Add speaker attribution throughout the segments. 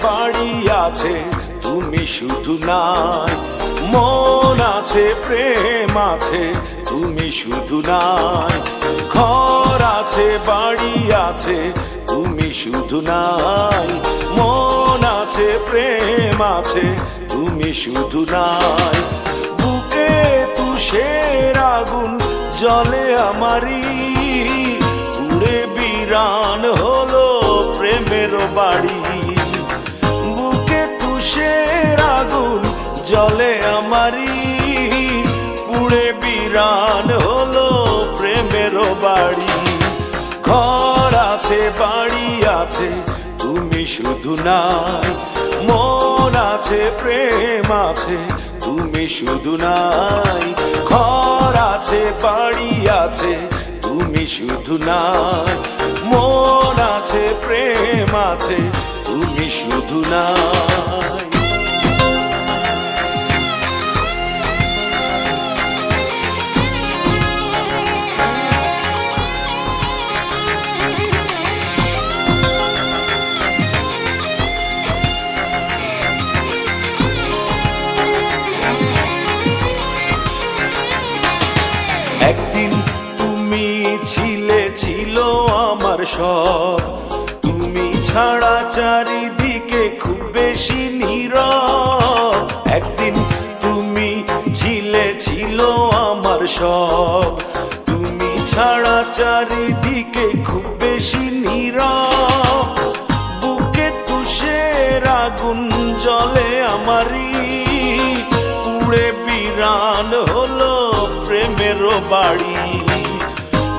Speaker 1: বাড়ি আছে, তুমি শুধু নাই। মন আছে, প্রেম আছে, তুমি শুধু নাই। ঘর আছে, বাড়ি আছে, তুমি শুধু নাই। মন আছে, প্রেম আছে, তুমি শুধু নাই। বুকে তুষের আগুন জ্বলে আমারই, পুড়ে বিরান হলো প্রেমের বাড়ি। বুকে তুষের আগুন জ্বলে আমারই, পুড়ে বিরান হলো প্রেমের বাড়ি। ঘর আছে, বাড়ি আছে, তুমি শুধু নাই। মন আছে, প্রেম আছে, তুমি শুধু নাই। ঘর আছে, বাড়ি আছে, তুমি শুধু নাই। মন আছে, প্রেম আছে, তুমি শুধু নাই। একদিন তুমি ছিলে, ছিল আমার সব। তুমি ছাড়া চারিদিকে খুব বেশি নীরব। একদিন তুমি ছিলে, ছিল আমার সব। তুমি ছাড়া চারিদিকে খুব বেশি নীরব। বুকে তুষের আগুন জ্বলে আমারই, পুড়ে বিরান হলো প্রেমের বাড়ি।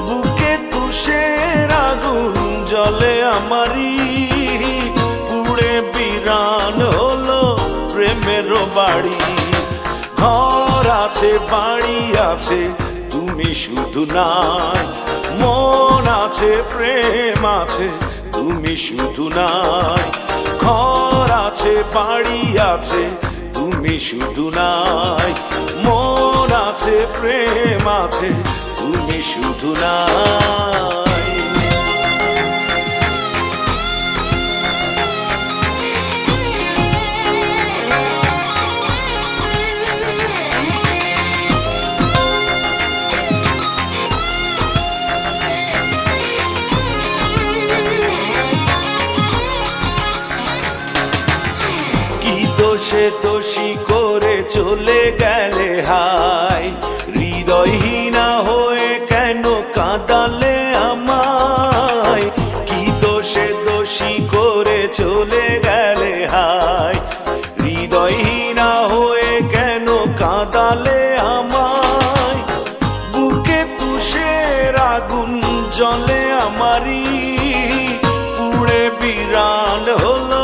Speaker 1: বুকে তুষের আগুন জ্বলে আমারই, পুড়ে বিরান হলো প্রেমের বাড়ি। ঘর আছে, বাড়ি আছে, তুমি শুধু নাই। মন আছে, প্রেম আছে, তুমি শুধু নাই। ঘর আছে, বাড়ি আছে, তুমি শুধু নাই। মন আছে, প্রেম আছে, তুমি শুধু নাই। দোষে দোষী করে চলে গেলে হায়, হৃদয়হীনা হয়ে কেন কাঁদালে আমায়। কি দোষে দোষী করে চলে গেলে হায়, হৃদয়হীনা হয়ে কেন কাঁদালে আমায়। বুকে তুষের আগুন জ্বলে আমারই, পুড়ে বিরান হলো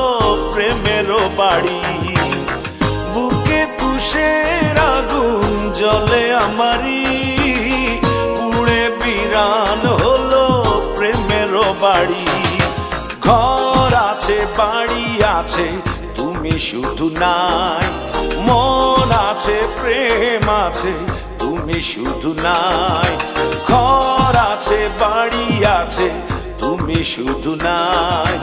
Speaker 1: প্রেমের বাড়ি। বুকে তুষের আগুন জ্বলে আমারই, পুড়ে বিরান হলো প্রেমের বাড়ি। ঘর আছে, বাড়ি আছে, তুমি শুধু নাই। মন আছে, প্রেম আছে, তুমি শুধু নাই। ঘর আছে, বাড়ি আছে, তুমি শুধু নাই।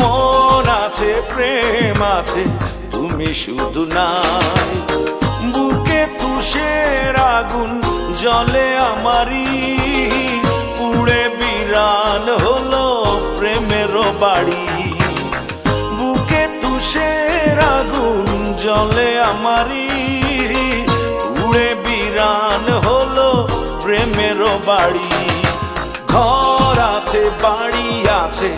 Speaker 1: মন আছে, প্রেম আছে, তুমি শুধু নাই। বুকে তুষের আগুন জ্বলে আমারই, পুড়ে বিরান হলো প্রেমের বাড়ি। বুকে তুষের আগুন জ্বলে আমারই, পুড়ে বিরান হলো প্রেমের বাড়ি। ঘর আছে, বাড়ি আছে,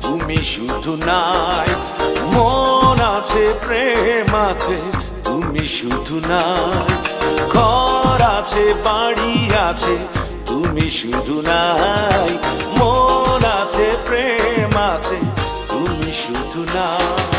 Speaker 1: তুমি শুধু নাই। মন আছে, প্রেম আছে, তুমি শুধু নাই। ঘর আছে, বাড়ি আছে, তুমি শুধু নাই। মন আছে, প্রেম আছে, তুমি শুধু নাই।